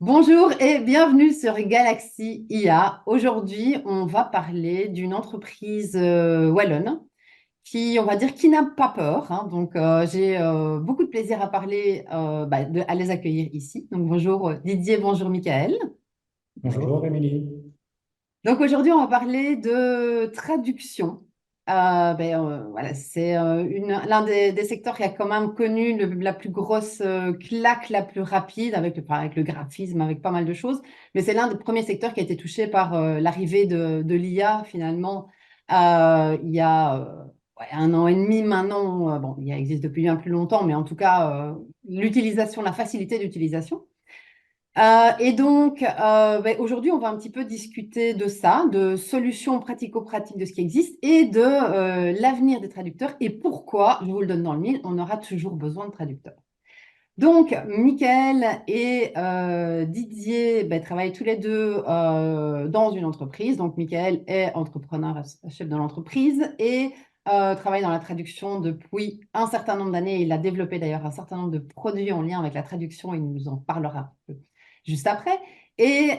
Bonjour et bienvenue sur Galaxy IA. Aujourd'hui, on va parler d'une entreprise wallonne qui, on va dire, qui n'a pas peur, hein. Donc, j'ai beaucoup de plaisir à parler, à les accueillir ici. Donc, bonjour Didier, bonjour Michael. Bonjour Émilie. Donc aujourd'hui, on va parler de traduction. Voilà, c'est l'un des secteurs qui a quand même connu la plus grosse claque, la plus rapide avec le graphisme, avec pas mal de choses. Mais c'est l'un des premiers secteurs qui a été touché par l'arrivée de l'IA finalement il y a ouais, un an et demi maintenant. Bon, l'IA existe depuis bien plus longtemps, mais en tout cas, l'utilisation, la facilité d'utilisation. Aujourd'hui, on va un petit peu discuter de ça, de solutions pratico-pratiques de ce qui existe et de l'avenir des traducteurs et pourquoi, je vous le donne dans le mille, on aura toujours besoin de traducteurs. Donc, Michael et Didier travaillent tous les deux dans une entreprise. Donc, Michael est entrepreneur, chef de l'entreprise et travaille dans la traduction depuis un certain nombre d'années. Il a développé d'ailleurs un certain nombre de produits en lien avec la traduction. Il nous en parlera un peu juste après. Et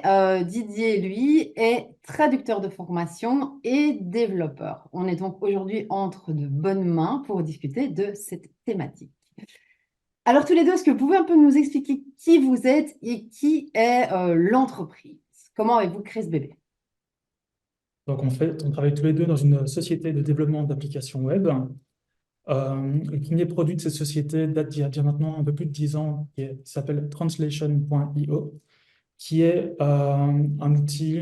Didier, lui, est traducteur de formation et développeur. On est donc aujourd'hui entre de bonnes mains pour discuter de cette thématique. Alors, tous les deux, est-ce que vous pouvez un peu nous expliquer qui vous êtes et qui est l'entreprise? Comment avez-vous créé ce bébé? Donc en fait, on travaille tous les deux dans une société de développement d'applications web. Le premier produit de cette société date d'il y a déjà maintenant un peu plus de 10 ans, qui s'appelle Translation.io, qui est un outil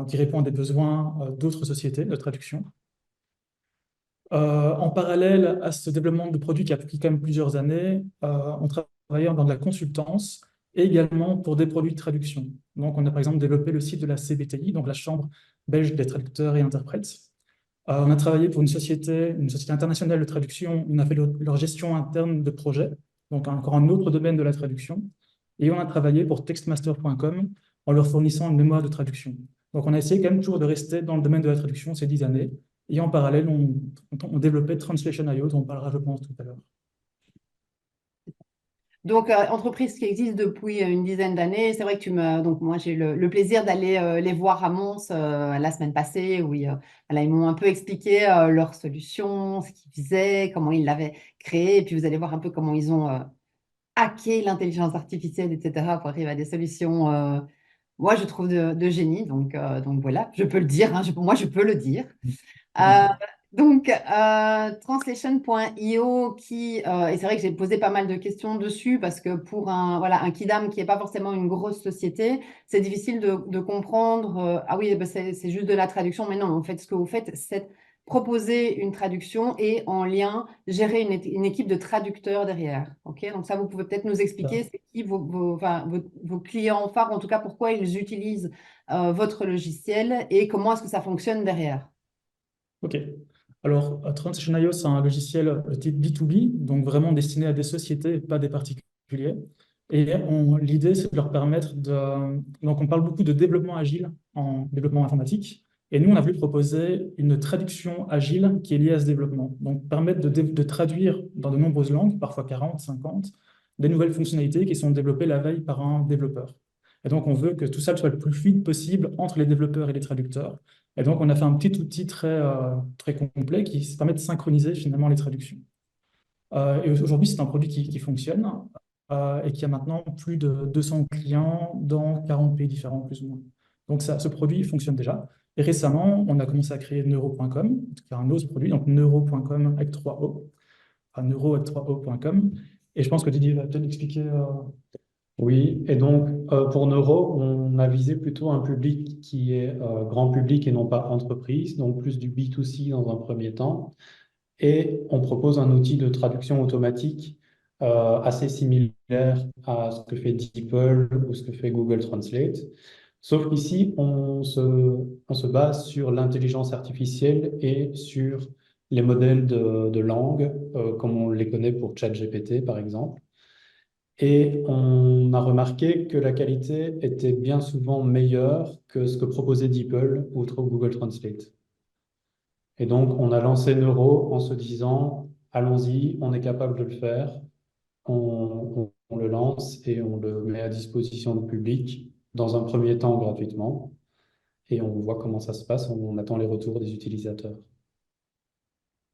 qui répond à des besoins d'autres sociétés de traduction. En parallèle à ce développement de produits qui a pris quand même plusieurs années, on travaillait dans de la consultance et également pour des produits de traduction. Donc, on a par exemple développé le site de la CBTI, donc la Chambre belge des traducteurs et interprètes. On a travaillé pour une société internationale de traduction. On a fait leur gestion interne de projet, donc encore un autre domaine de la traduction. Et on a travaillé pour textmaster.com en leur fournissant une mémoire de traduction. Donc, on a essayé quand même toujours de rester dans le domaine de la traduction ces 10 années. Et en parallèle, on développait Translation.io, dont on parlera, je pense, tout à l'heure. Donc, entreprise qui existe depuis une dizaine d'années. C'est vrai que donc moi, j'ai eu le plaisir d'aller les voir à Mons la semaine passée, où voilà, ils m'ont un peu expliqué leur solution, ce qu'ils faisaient, comment ils l'avaient créé. Et puis, vous allez voir un peu comment ils ont hacké l'intelligence artificielle, etc., pour arriver à des solutions, moi, je trouve de génie. Donc voilà, je peux le dire, hein, moi, je peux le dire. Euh, Translation.io et c'est vrai que j'ai posé pas mal de questions dessus parce que pour un Kidam qui n'est pas forcément une grosse société, c'est difficile de comprendre, ah oui, c'est juste de la traduction, mais non, en fait, ce que vous faites, c'est proposer une traduction et en lien, gérer une équipe de traducteurs derrière. Ok, donc ça, vous pouvez peut-être nous expliquer, c'est qui vos clients phares, en tout cas, pourquoi ils utilisent votre logiciel et comment est-ce que ça fonctionne derrière. OK. Alors, Translation.io, c'est un logiciel type B2B, donc vraiment destiné à des sociétés, pas des particuliers. Et l'idée, c'est de leur permettre de... Donc, on parle beaucoup de développement agile en développement informatique. Et nous, on a voulu proposer une traduction agile qui est liée à ce développement. Donc, permettre de traduire dans de nombreuses langues, parfois 40, 50, des nouvelles fonctionnalités qui sont développées la veille par un développeur. Et donc, on veut que tout ça soit le plus fluide possible entre les développeurs et les traducteurs. Et donc, on a fait un petit outil très complet qui se permet de synchroniser finalement les traductions. Et aujourd'hui, c'est un produit qui fonctionne et qui a maintenant plus de 200 clients dans 40 pays différents, plus ou moins. Donc, ce produit fonctionne déjà. Et récemment, on a commencé à créer Neuro.com, qui est un autre produit, donc Neuro.com avec 3 O, enfin Neuro avec 3 O.com. Et je pense que Didier va peut-être expliquer. Oui, et donc pour Neuro, on a visé plutôt un public qui est grand public et non pas entreprise, donc plus du B2C dans un premier temps. Et on propose un outil de traduction automatique assez similaire à ce que fait DeepL ou ce que fait Google Translate. Sauf qu'ici, on se base sur l'intelligence artificielle et sur les modèles de langue, comme on les connaît pour ChatGPT, par exemple. Et on a remarqué que la qualité était bien souvent meilleure que ce que proposait DeepL ou Google Translate. Et donc, on a lancé Neuro en se disant, allons-y, on est capable de le faire. on le lance et on le met à disposition du public dans un premier temps gratuitement et on voit comment ça se passe, on attend les retours des utilisateurs.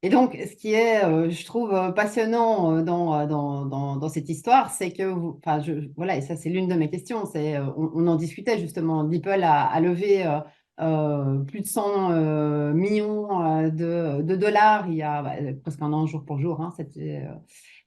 Et donc, ce qui est, je trouve, passionnant dans cette histoire, c'est que, enfin, voilà, et ça, c'est l'une de mes questions, c'est, on en discutait justement, DeepL a levé plus de 100 millions de dollars il y a presque un an, jour pour jour, hein, c'était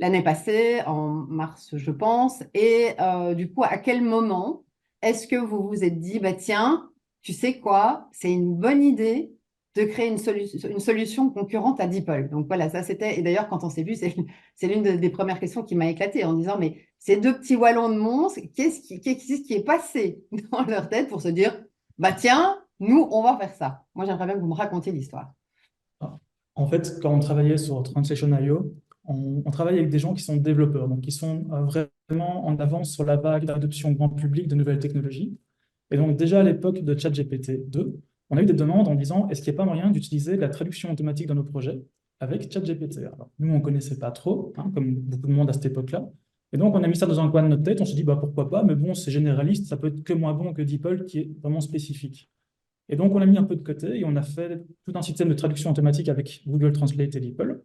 l'année passée, en mars, je pense. Et du coup, à quel moment est-ce que vous vous êtes dit, bah, tiens, tu sais quoi, c'est une bonne idée de créer une solution concurrente à DeepL. Donc voilà, ça c'était, et d'ailleurs quand on s'est vu, c'est l'une des premières questions qui m'a éclatée en disant, mais ces deux petits wallons de monstres, qu'est-ce qui est passé dans leur tête pour se dire, bah tiens, nous, on va faire ça. Moi, j'aimerais bien que vous me racontiez l'histoire. En fait, quand on travaillait sur Translation.io, on travaille avec des gens qui sont développeurs, donc qui sont vraiment en avance sur la vague d'adoption grand public de nouvelles technologies. Et donc déjà à l'époque de ChatGPT 2, on a eu des demandes en disant est-ce qu'il n'y a pas moyen d'utiliser la traduction automatique dans nos projets avec ChatGPT? Alors, nous, on ne connaissait pas trop, hein, comme beaucoup de monde à cette époque-là. Et donc, on a mis ça dans un coin de notre tête, on s'est dit bah, pourquoi pas, mais bon, c'est généraliste, ça peut être que moins bon que DeepL qui est vraiment spécifique. Et donc, on l'a mis un peu de côté et on a fait tout un système de traduction automatique avec Google Translate et DeepL.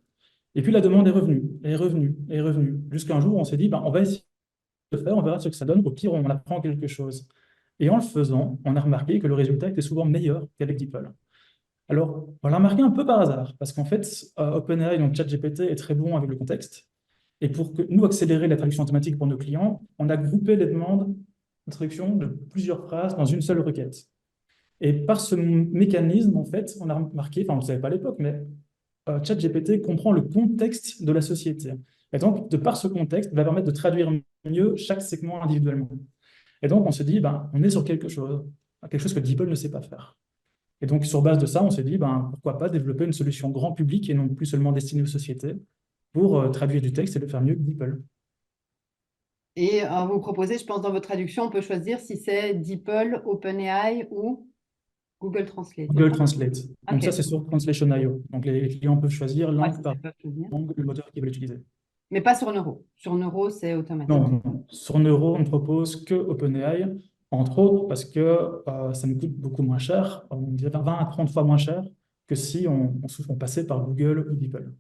Et puis, la demande est revenue, est revenue, est revenue. Jusqu'à un jour où on s'est dit, ben, on va essayer de le faire, on verra ce que ça donne. Au pire, on apprend quelque chose. Et en le faisant, on a remarqué que le résultat était souvent meilleur qu'avec DeepL. Alors, on l'a remarqué un peu par hasard, parce qu'en fait, OpenAI, donc ChatGPT, est très bon avec le contexte. Et pour que nous accélérer la traduction automatique pour nos clients, on a groupé les demandes de traduction de plusieurs phrases dans une seule requête. Et par ce mécanisme, en fait, on a remarqué, enfin, on ne le savait pas à l'époque, mais ChatGPT comprend le contexte de la société. Et donc, de par ce contexte, il va permettre de traduire mieux chaque segment individuellement. Et donc, on s'est dit, ben, on est sur quelque chose que DeepL ne sait pas faire. Et donc, sur base de ça, on s'est dit, ben, pourquoi pas développer une solution grand public et non plus seulement destinée aux sociétés pour traduire du texte et le faire mieux que DeepL. Et vous proposez, je pense, dans votre traduction, on peut choisir si c'est DeepL, OpenAI ou Google Translate, c'est Google ça? Translate. Donc ça, OK. c'est sur Translation.io. Donc les clients peuvent choisir Ouais, langue ça, par c'est pas souvenir. langue, le moteur qu'ils veulent utiliser. Mais pas sur Neuro. Sur Neuro, c'est automatique. Non, non. Sur Neuro, on ne propose que OpenAI, entre autres parce que ça nous coûte beaucoup moins cher, on dirait 20 à 30 fois moins cher que si on passait par Google ou DeepL.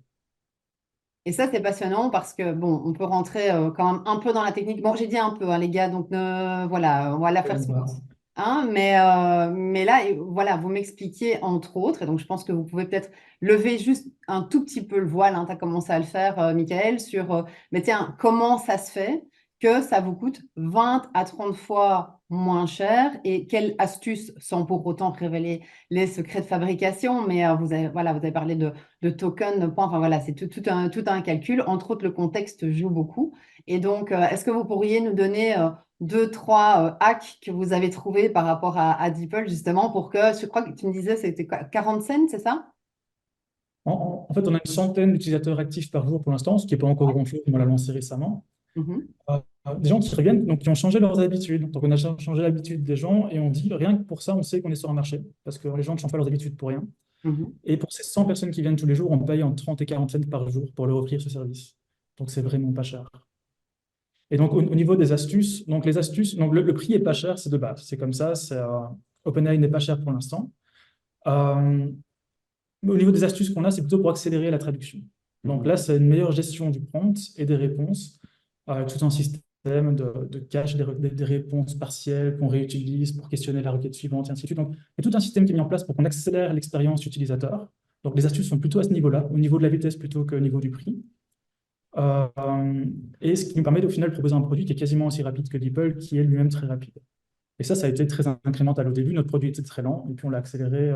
Et ça, c'est passionnant parce que, bon, on peut rentrer quand même un peu dans la technique. Bon, j'ai dit un peu, hein, les gars, donc voilà, on va la faire smooth. Hein, mais là, voilà, vous m'expliquiez entre autres, et donc je pense que vous pouvez peut-être lever juste un tout petit peu le voile, hein, tu as commencé à le faire, Michael, sur, mais tiens, comment ça se fait que ça vous coûte 20 à 30 fois moins cher et quelle astuce, sans pour autant révéler les secrets de fabrication, mais voilà, vous avez parlé de tokens, de points, enfin voilà, c'est tout un calcul. Entre autres, le contexte joue beaucoup. Et donc, est-ce que vous pourriez nous donner deux, trois hacks que vous avez trouvés par rapport à DeepL, justement, pour que, je crois que tu me disais, c'était quoi, 40 cents, c'est ça? En fait, on a une centaine d'utilisateurs actifs par jour pour l'instant, ce qui n'est pas encore grand-chose, mais on l'a lancé récemment. Mhm, Des gens qui reviennent, donc qui ont changé leurs habitudes. Donc on a changé l'habitude des gens et on dit, rien que pour ça, on sait qu'on est sur un marché, parce que les gens ne changent pas leurs habitudes pour rien. mhm. Et pour ces 100 personnes qui viennent tous les jours, on paye entre 30 et 40 cents par jour pour leur offrir ce service. Donc c'est vraiment pas cher. Et donc au niveau des astuces, donc les astuces, donc le prix est pas cher, c'est de base. C'est comme ça, OpenAI n'est pas cher pour l'instant. Euh, au niveau des astuces qu'on a, c'est plutôt pour accélérer la traduction. Donc là, c'est une meilleure gestion du prompt et des réponses, tout un système de cache des réponses partielles qu'on réutilise pour questionner la requête suivante, et ainsi de suite. Donc, il y a tout un système qui est mis en place pour qu'on accélère l'expérience utilisateur. Donc, les astuces sont plutôt à ce niveau-là, au niveau de la vitesse plutôt qu'au niveau du prix. Euh, et ce qui nous permet au final de proposer un produit qui est quasiment aussi rapide que DeepL, qui est lui-même très rapide. Et ça a été très incrémental. Au début, notre produit était très lent, et puis on l'a accéléré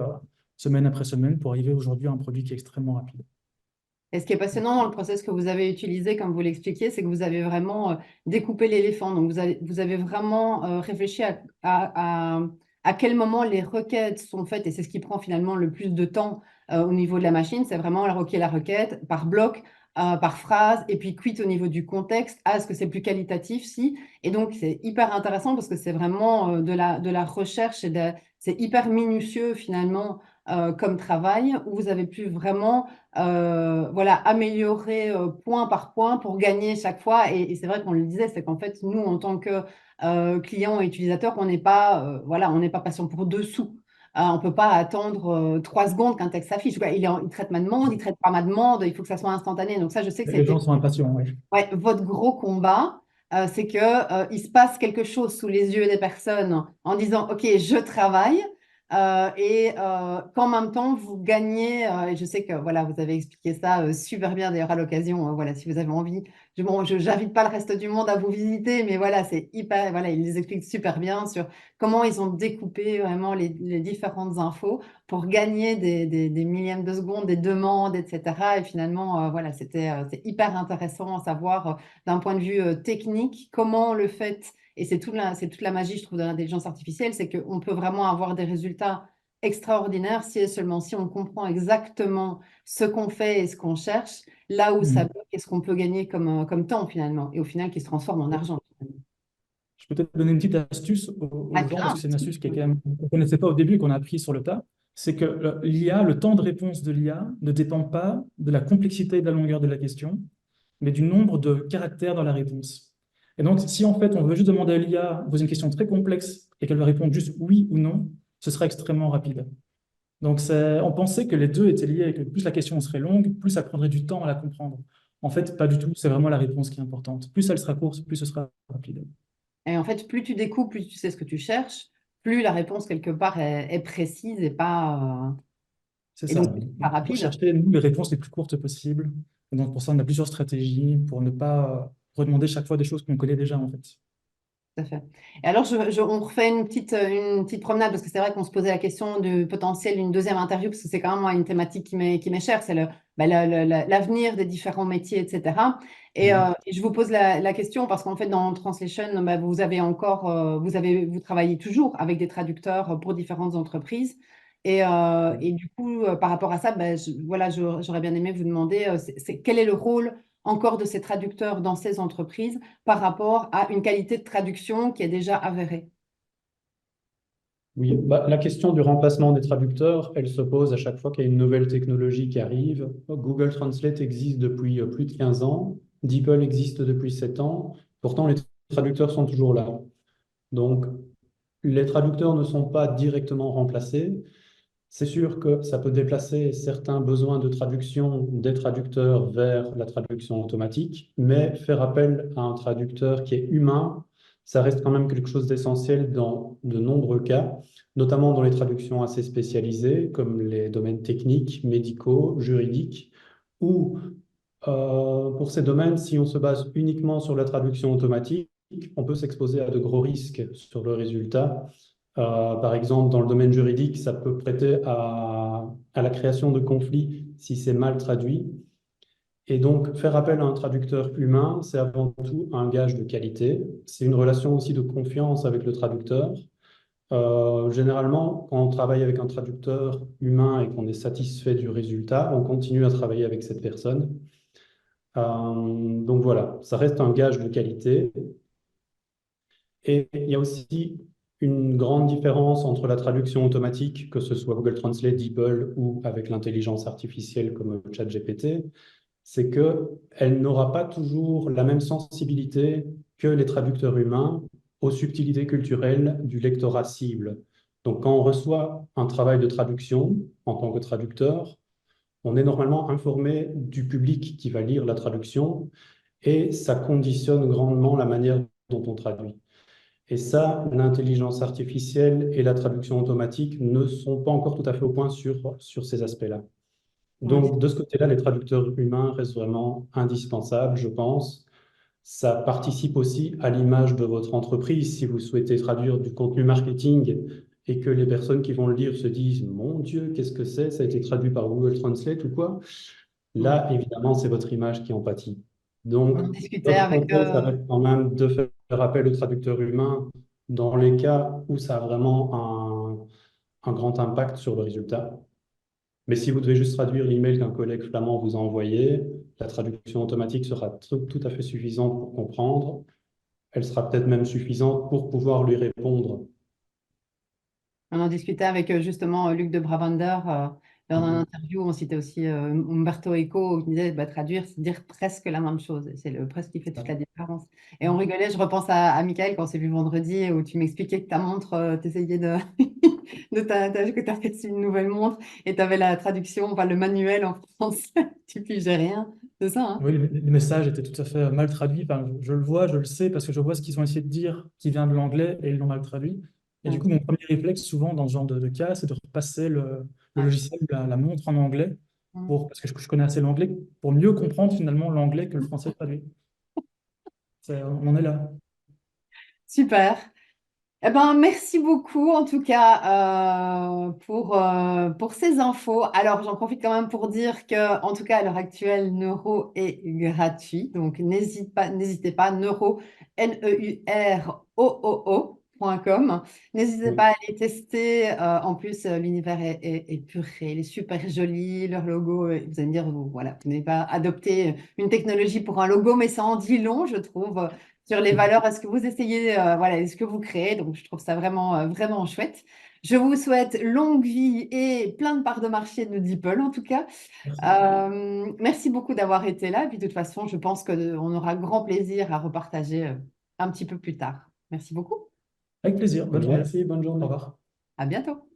semaine après semaine pour arriver aujourd'hui à un produit qui est extrêmement rapide. Et ce qui est passionnant dans le process que vous avez utilisé, comme vous l'expliquiez, c'est que vous avez vraiment découpé l'éléphant. Donc, vous avez vraiment réfléchi à quel moment les requêtes sont faites. Et c'est ce qui prend finalement le plus de temps au niveau de la machine. C'est vraiment la requête par bloc, par phrase, et puis quitte au niveau du contexte. Ah, est-ce que c'est plus qualitatif, si? Et donc, c'est hyper intéressant parce que c'est vraiment de la recherche et c'est hyper minutieux finalement comme travail, où vous avez pu vraiment voilà, améliorer point par point pour gagner chaque fois. Et c'est vrai qu'on le disait, c'est qu'en fait, nous, en tant que clients et utilisateurs, on n'est pas, voilà, on n'est pas patient pour 2 sous. On ne peut pas attendre 3 secondes qu'un texte s'affiche. Il traite ma demande, il traite pas ma demande, il faut que ça soit instantané. Donc ça, je sais que Les c'était gens sont impatients, oui. ouais, votre gros combat. C'est que il se passe quelque chose sous les yeux des personnes en disant, OK, je travaille. Et qu'en même temps, vous gagnez, et je sais que voilà, vous avez expliqué ça super bien d'ailleurs à l'occasion. Voilà, si vous avez envie, bon, j'invite pas le reste du monde à vous visiter, mais voilà, c'est hyper, voilà, ils les expliquent super bien sur comment ils ont découpé vraiment les différentes infos pour gagner des millièmes de secondes, des demandes, etc. Et finalement, voilà, c'est hyper intéressant à savoir d'un point de vue technique comment on le fait. Et c'est toute la magie, je trouve, de l'intelligence artificielle, c'est qu'on peut vraiment avoir des résultats extraordinaires si et seulement si on comprend exactement ce qu'on fait et ce qu'on cherche, là où ça Mm. bloque et ce qu'on peut gagner comme temps finalement, et au final qui se transforme en argent. Je peux peut-être donner une petite astuce Ah, aux gens, parce grave. que c'est une astuce qui est quand même, qu'on ne connaissait pas au début, qu'on a appris sur le tas. C'est que l'IA, le temps de réponse de l'IA ne dépend pas de la complexité et de la longueur de la question, mais du nombre de caractères dans la réponse. Et donc, si en fait on veut juste demander à l'IA, poser une question très complexe et qu'elle va répondre juste oui ou non, ce sera extrêmement rapide. Donc, on pensait que les deux étaient liés et que plus la question serait longue, plus ça prendrait du temps à la comprendre. En fait, pas du tout. C'est vraiment la réponse qui est importante. Plus elle sera courte, plus ce sera rapide. Et en fait, plus tu découpes, plus tu sais ce que tu cherches, plus la réponse quelque part est précise et pas C'est et ça. donc pas On rapide. chercher, nous, les réponses les plus courtes possibles. Et donc, pour ça, on a plusieurs stratégies pour ne pas redemander chaque fois des choses qu'on connaît déjà, en fait. Tout à fait. Et alors, on refait une petite promenade, parce que c'est vrai qu'on se posait la question du potentiel d'une deuxième interview, parce que c'est quand même moi, une thématique qui m'est chère, c'est l'avenir des différents métiers, etc. Mhm. Et je vous pose la question, parce qu'en fait, dans Translation, bah, vous avez encore, vous travaillez toujours avec des traducteurs pour différentes entreprises. Et du coup, par rapport à ça, bah, voilà, j'aurais bien aimé vous demander, quel est le rôle encore de ces traducteurs dans ces entreprises par rapport à une qualité de traduction qui est déjà avérée. Oui, la question du remplacement des traducteurs, elle se pose à chaque fois qu'il y a une nouvelle technologie qui arrive. Google Translate existe depuis plus de 15 ans, DeepL existe depuis 7 ans, pourtant les traducteurs sont toujours là. Donc, les traducteurs ne sont pas directement remplacés. C'est sûr que ça peut déplacer certains besoins de traduction des traducteurs vers la traduction automatique, mais faire appel à un traducteur qui est humain, ça reste quand même quelque chose d'essentiel dans de nombreux cas, notamment dans les traductions assez spécialisées, comme les domaines techniques, médicaux, juridiques, ou pour ces domaines, si on se base uniquement sur la traduction automatique, on peut s'exposer à de gros risques sur le résultat. Par exemple, dans le domaine juridique, ça peut prêter à la création de conflits si c'est mal traduit. Et donc, faire appel à un traducteur humain, c'est avant tout un gage de qualité. C'est une relation aussi de confiance avec le traducteur. Généralement, quand on travaille avec un traducteur humain et qu'on est satisfait du résultat, on continue à travailler avec cette personne. Donc voilà, ça reste un gage de qualité. Et il y a aussi une grande différence entre la traduction automatique, que ce soit Google Translate, DeepL ou avec l'intelligence artificielle comme ChatGPT, c'est qu'elle n'aura pas toujours la même sensibilité que les traducteurs humains aux subtilités culturelles du lectorat cible. Donc quand on reçoit un travail de traduction en tant que traducteur, on est normalement informé du public qui va lire la traduction et ça conditionne grandement la manière dont on traduit. Et ça, l'intelligence artificielle et la traduction automatique ne sont pas encore tout à fait au point sur ces aspects-là. Ouais, Donc, de ce côté-là, les traducteurs humains restent vraiment indispensables, je pense. Ça participe aussi à l'image de votre entreprise. Si vous souhaitez traduire du contenu marketing et que les personnes qui vont le lire se disent, Mon Dieu, qu'est-ce que c'est? Ça a été traduit par Google Translate ou quoi? ouais. Là, évidemment, c'est votre image qui en pâtit. Donc, On en discutait notre avec conseil, ça reste quand même de faire appel au traducteur humain dans les cas où ça a vraiment un grand impact sur le résultat. Mais si vous devez juste traduire l'email qu'un collègue flamand vous a envoyé, la traduction automatique sera tout à fait suffisante pour comprendre. Elle sera peut-être même suffisante pour pouvoir lui répondre. On en discutait avec justement Luc de Brabander dans un Mhm. interview. On citait aussi Umberto Eco qui disait bah, traduire, c'est dire presque la même chose. Et c'est le presque qui fait toute la différence. Et on rigolait, je repense à Michael quand on s'est vu vendredi où tu m'expliquais que ta montre, tu essayais de, que tu as fait une nouvelle montre et tu avais la traduction, enfin le manuel en français. Tu pigeais rien. C'est ça, hein? Oui, les messages étaient tout à fait mal traduits. Enfin, je le vois, je le sais, parce que je vois ce qu'ils ont essayé de dire qui vient de l'anglais et ils l'ont mal traduit. Et du Ouais, coup, mon premier réflexe, souvent, dans ce genre de cas, c'est de repasser le ouais. logiciel, la montre en anglais, Mm. parce que je connais assez l'anglais, pour mieux comprendre finalement l'anglais que le français traduit. On en est là. Super. Eh ben, merci beaucoup en tout cas pour ces infos. Alors, j'en profite quand même pour dire que, en tout cas, à l'heure actuelle, Neuro est gratuit. Donc, n'hésitez pas, Neuro, neuro.com. N'hésitez pas Oui. à aller tester. En plus, l'univers est puré, il est super joli. Leur logo, vous allez me dire, voilà, vous n'avez pas adopté une technologie pour un logo, mais ça en dit long, je trouve sur les valeurs, est-ce que vous essayez, voilà, est-ce que vous créez? Donc, je trouve ça vraiment, vraiment chouette. Je vous souhaite longue vie et plein de parts de marché de DeepL, en tout cas. Merci. Merci beaucoup d'avoir été là. Et puis, de toute façon, je pense qu'on aura grand plaisir à repartager un petit peu plus tard. Merci beaucoup. Avec plaisir. Bonne journée. Merci, bonne Au journée. revoir. À bientôt.